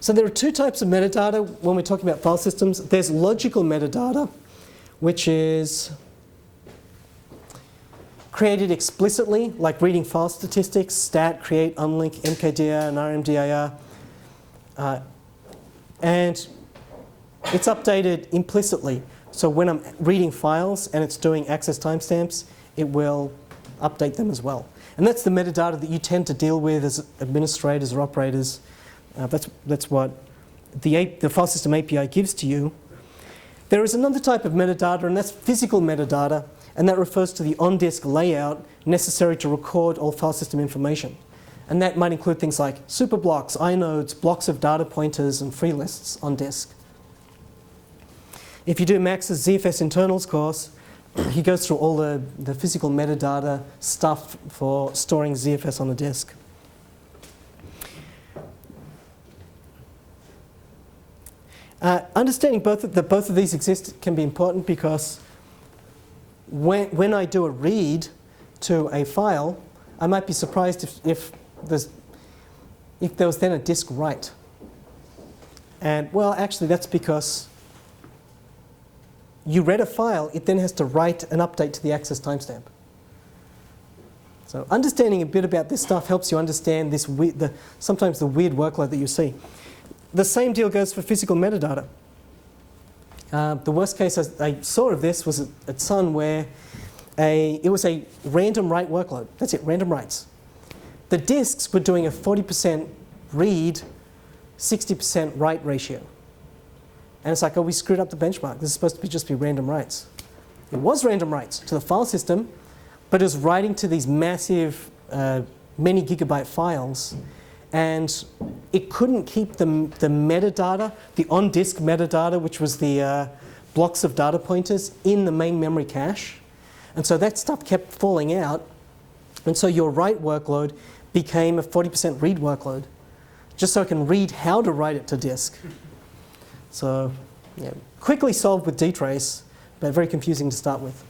So there are two types of metadata when we're talking about file systems. There's logical metadata, which is created explicitly, like reading file statistics, stat, create, unlink, mkdir, and rmdir. And it's updated implicitly. So when I'm reading files and it's doing access timestamps, it will update them as well. And that's the metadata that you tend to deal with as administrators or operators. That's what the file system API gives to you. There is another type of metadata, and that's physical metadata, and that refers to the on-disk layout necessary to record all file system information. And that might include things like superblocks, inodes, blocks of data pointers, and free lists on disk. If you do Max's ZFS internals course, he goes through all the physical metadata stuff for storing ZFS on a disk. Understanding that both of these exist can be important, because when I do a read to a file, I might be surprised if there was then a disk write. And well, actually that's because you read a file, it then has to write an update to the access timestamp. So understanding a bit about this stuff helps you understand this sometimes the weird workload that you see. The same deal goes for physical metadata. The worst case I saw of this was at Sun, where it was a random write workload. That's it, random writes. The disks were doing a 40% read, 60% write ratio. And it's like, oh, we screwed up the benchmark. This is supposed to just be random writes. It was random writes to the file system, but it was writing to these massive, many gigabyte files. And it couldn't keep the metadata, the on-disk metadata, which was the blocks of data pointers, in the main memory cache. And so that stuff kept falling out. And so your write workload became a 40% read workload, just so it can read how to write it to disk. So yeah, quickly solved with dtrace, but very confusing to start with.